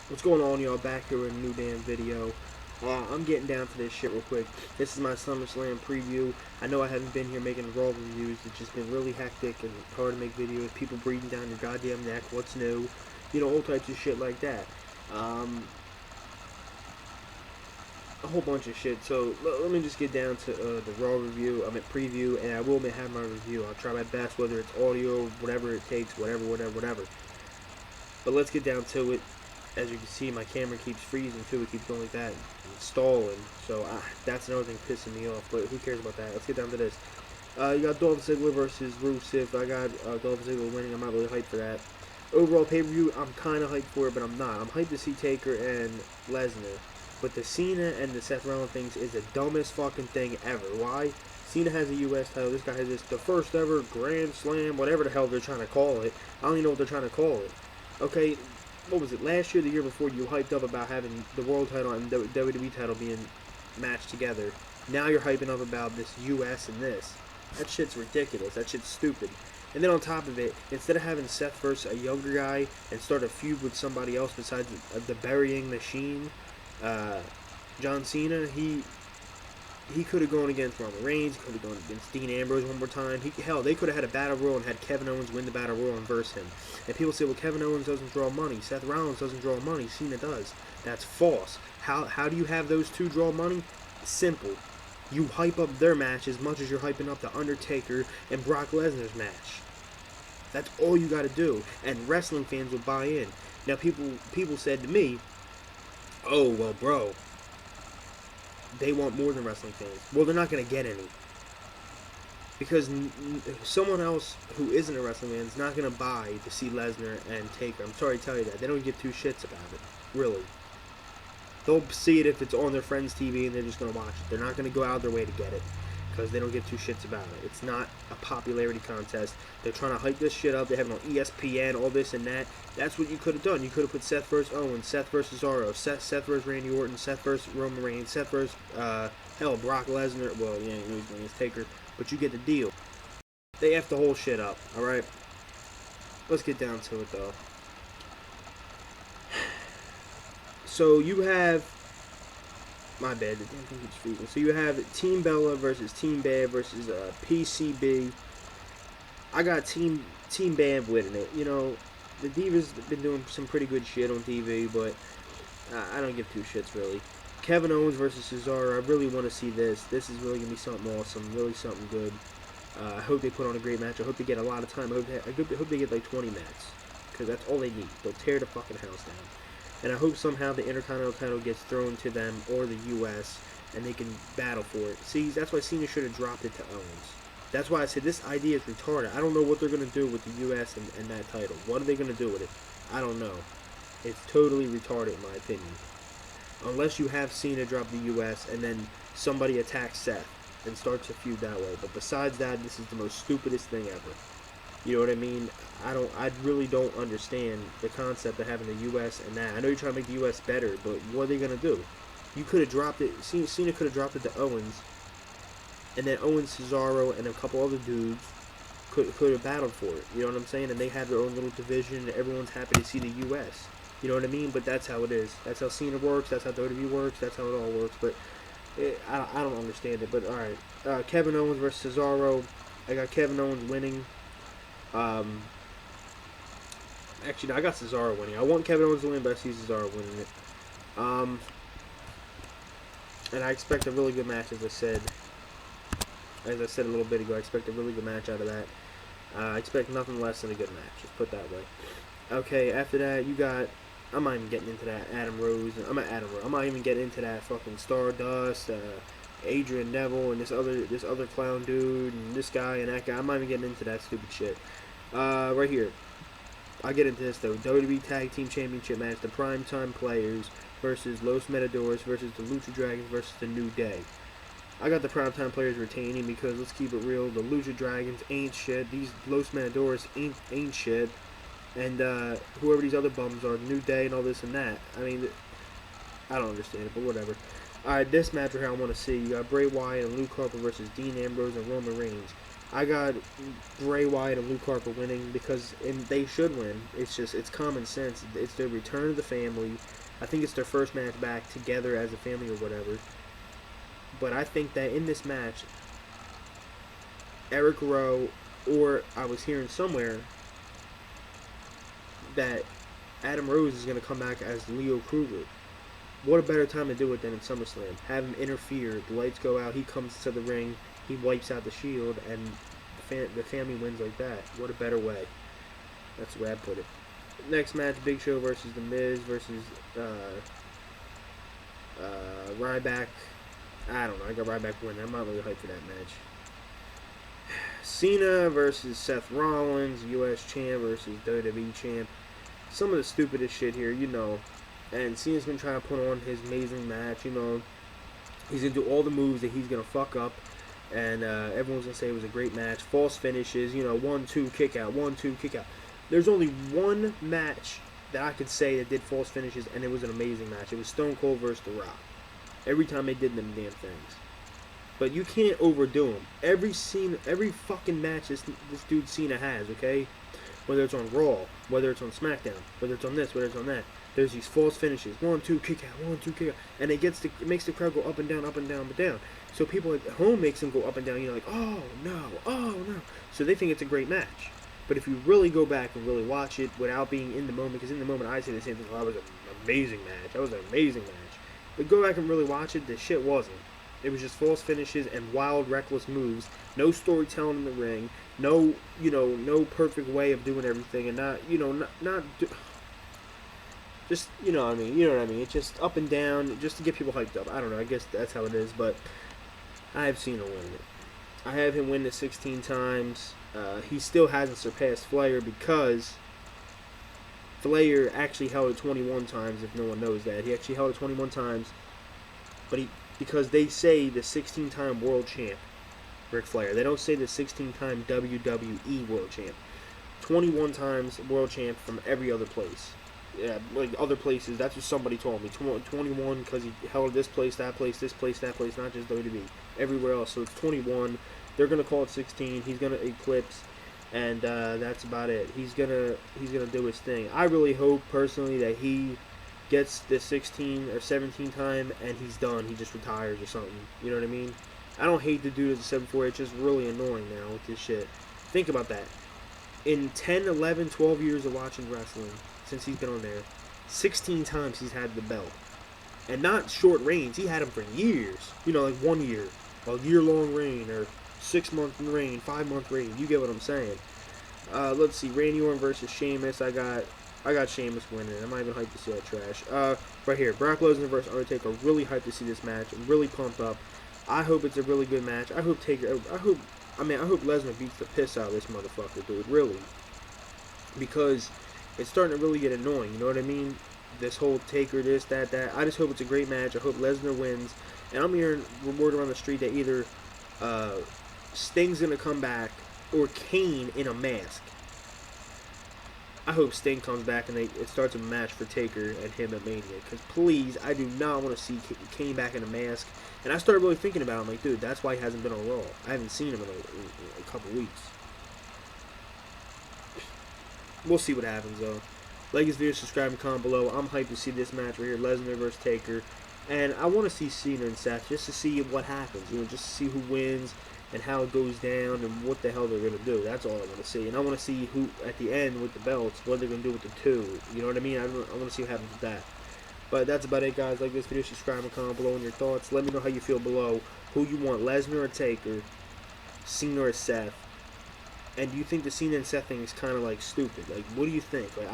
What's going on, y'all? Back here with a new damn video. I'm getting down to this shit real quick. This is my SummerSlam preview. I know I haven't been here making Raw reviews. It's just been really hectic and hard to make videos. People breathing down your goddamn neck. What's new? You know, all types of shit like that. A whole bunch of shit. So let me just get down to the Raw review. I'm at preview, and I will have my review. I'll try my best, whether it's audio, whatever it takes, whatever. But let's get down to it. As you can see, my camera keeps freezing too. It keeps going like that and stalling. So that's another thing pissing me off. But who cares about that? Let's get down to this. You got Dolph Ziggler versus Rusev. I got Dolph Ziggler winning. I'm not really hyped for that. Overall pay-per-view, I'm kind of hyped for it, but I'm not. I'm hyped to see Taker and Lesnar. But the Cena and the Seth Rollins things is the dumbest fucking thing ever. Why? Cena has a U.S. title. This guy has the first ever Grand Slam, whatever the hell they're trying to call it. I don't even know what they're trying to call it. Okay, what was it, last year, the year before, you hyped up about having the world title and the WWE title being matched together. Now you're hyping up about this US and this. That shit's ridiculous. That shit's stupid. And then on top of it, instead of having Seth versus a younger guy and start a feud with somebody else besides the burying machine, John Cena, he could have gone against Roman Reigns, could have gone against Dean Ambrose one more time. Hell, they could have had a battle royal and had Kevin Owens win the battle royal and verse him. And people say, well, Kevin Owens doesn't draw money. Seth Rollins doesn't draw money. Cena does. That's false. How do you have those two draw money? Simple. You hype up their match as much as you're hyping up The Undertaker and Brock Lesnar's match. That's all you got to do. And wrestling fans will buy in. Now, people said to me, oh, well, bro, they want more than wrestling fans. Well, they're not going to get any. Because someone else who isn't a wrestling fan is not going to buy to see Lesnar and Taker. I'm sorry to tell you that. They don't give two shits about it. Really. They'll see it if it's on their friend's TV and they're just going to watch it. They're not going to go out of their way to get it. Because they don't give two shits about it. It's not a popularity contest. They're trying to hype this shit up. They have it on ESPN, all this and that. That's what you could have done. You could have put Seth versus Owens, Seth versus Cesaro, Seth versus Randy Orton, Seth versus Roman Reigns, Seth versus, hell, Brock Lesnar. Well, yeah, he's going against Taker. But you get the deal. They F the whole shit up, alright? Let's get down to it, though. So you have... My bad, the damn thing keeps freezing. So you have Team Bella versus Team Bad versus PCB. I got Team Bad winning it. You know, the Divas have been doing some pretty good shit on TV, but I don't give two shits, really. Kevin Owens versus Cesaro. I really want to see this. This is really going to be something awesome. Really something good. I hope they put on a great match. I hope they get a lot of time. I hope they get like 20 minutes. Because that's all they need. They'll tear the fucking house down. And I hope somehow the Intercontinental title gets thrown to them or the U.S. and they can battle for it. See, that's why Cena should have dropped it to Owens. That's why I said this idea is retarded. I don't know what they're going to do with the U.S. and that title. What are they going to do with it? I don't know. It's totally retarded in my opinion. Unless you have Cena drop the U.S. and then somebody attacks Seth and starts a feud that way. But besides that, this is the most stupidest thing ever. You know what I mean? I really don't understand the concept of having the U.S. and that. I know you're trying to make the U.S. better, but what are they going to do? You could have dropped it. Cena could have dropped it to Owens. And then Owens, Cesaro, and a couple other dudes could have battled for it. You know what I'm saying? And they have their own little division, and everyone's happy to see the U.S. You know what I mean? But that's how it is. That's how Cena works. That's how WWE works. That's how it all works. But I don't understand it. But alright. Kevin Owens versus Cesaro. I got Kevin Owens winning. Actually, no, I got Cesaro winning. I want Kevin Owens to win, but I see Cesaro winning it. And I expect a really good match, as I said a little bit ago. I expect a really good match out of that. I expect nothing less than a good match. Just put it that way. Okay, after that, you got... I'm not even getting into that Adam Rose. I'm not even getting into that fucking Stardust, Adrian Neville, and this other clown dude, and this guy and that guy. I'm not even getting into that stupid shit. Right here. I'll get into this though. WWE Tag Team Championship match. The Primetime Players versus Los Matadores versus the Lucha Dragons versus the New Day. I got the Primetime Players retaining because, let's keep it real, the Lucha Dragons ain't shit. These Los Matadores ain't shit. And whoever these other bums are, New Day and all this and that. I mean, I don't understand it, but whatever. Alright, this match right here I want to see. You got Bray Wyatt and Luke Harper versus Dean Ambrose and Roman Reigns. I got Bray Wyatt and Luke Harper winning because they should win. It's common sense. It's their return to the family. I think it's their first match back together as a family or whatever. But I think that in this match, Eric Rowe, or I was hearing somewhere that Adam Rose is going to come back as Leo Kruger. What a better time to do it than in SummerSlam. Have him interfere. The lights go out. He comes to the ring. He wipes out the Shield, and the family wins like that. What a better way. That's the way I put it. Next match, Big Show versus The Miz versus Ryback. I don't know. I got Ryback winning. I'm not really hyped for that match. Cena versus Seth Rollins, U.S. champ versus WWE champ. Some of the stupidest shit here, you know. And Cena's been trying to put on his amazing match, you know. He's going to do all the moves that he's going to fuck up. And everyone's going to say it was a great match. False finishes, you know, 1-2 kick out, 1-2 kick out. There's only one match that I could say that did false finishes, and it was an amazing match. It was Stone Cold versus The Rock. Every time they did them damn things. But you can't overdo them. Every fucking match this dude Cena has, okay? Whether it's on Raw, whether it's on SmackDown, whether it's on this, whether it's on that. There's these false finishes. 1-2 kick out, 1-2 kick out. And it makes the crowd go up and down, up and down, up and down. So people at home makes them go up and down. You're like, oh no, oh no. So they think it's a great match. But if you really go back and really watch it without being in the moment, because in the moment I say the same thing, oh, that was an amazing match. That was an amazing match. But go back and really watch it, the shit wasn't. It was just false finishes and wild, reckless moves. No storytelling in the ring. No, no perfect way of doing everything, and just, you know what I mean. You know what I mean. It's just up and down, just to get people hyped up. I don't know. I guess that's how it is. But I have seen him win it. I have him win it 16 times. He still hasn't surpassed Flair because Flair actually held it 21 times. If no one knows that, he actually held it 21 times. But because they say the 16-time world champ, Ric Flair. They don't say the 16-time WWE world champ. 21 times world champ from every other place. Yeah, like other places. That's what somebody told me. 21 because he held this place, that place, this place, that place. Not just WWE. Everywhere else. So it's 21. They're gonna call it 16. He's gonna eclipse, and that's about it. He's gonna do his thing. I really hope personally that he gets the 16 or 17 time and he's done. He just retires or something. You know what I mean? I don't hate the dude as a 7-4. It's just really annoying now with this shit. Think about that. In 10, 11, 12 years of watching wrestling, since he's been on there, 16 times he's had the belt. And not short reigns. He had them for years. You know, like 1 year. A year-long reign, or 6-month reign, 5-month reign. You get what I'm saying. Let's see. Randy Orton versus Sheamus. I got Sheamus winning. I'm not even hyped to see that trash. Right here. Brock Lesnar versus Undertaker. Really hyped to see this match. I'm really pumped up. I hope it's a really good match. I hope Lesnar beats the piss out of this motherfucker, dude. Really. Because it's starting to really get annoying. You know what I mean? This whole Taker, this, that. I just hope it's a great match. I hope Lesnar wins. And I'm hearing word around the street that either Sting's going to come back or Kane in a mask. I hope Sting comes back and it starts a match for Taker and him at Mania. Because please, I do not want to see Kane back in a mask. And I started really thinking about it. I'm like, dude, that's why he hasn't been on Raw. I haven't seen him in a couple weeks. We'll see what happens, though. Like this video, subscribe, and comment below. I'm hyped to see this match right here, Lesnar versus Taker. And I want to see Cena and Seth just to see what happens. You know, just to see who wins and how it goes down and what the hell they're going to do. That's all I want to see. And I want to see who, at the end with the belts, what they're going to do with the two. You know what I mean? I want to see what happens with that. But that's about it, guys. Like this video, subscribe, and comment below on your thoughts. Let me know how you feel below. Who you want, Lesnar or Taker, Cena or Seth. And do you think the Cena and Seth thing is kind of like stupid? Like, what do you think? Like,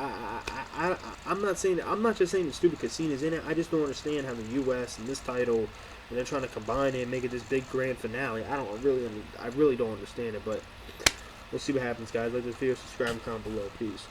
I'm not just saying it's stupid because Cena's in it. I just don't understand how the U.S. and this title, and they're trying to combine it and make it this big grand finale. I really don't understand it. But we'll see what happens, guys. Like this video, subscribe, and comment below. Peace.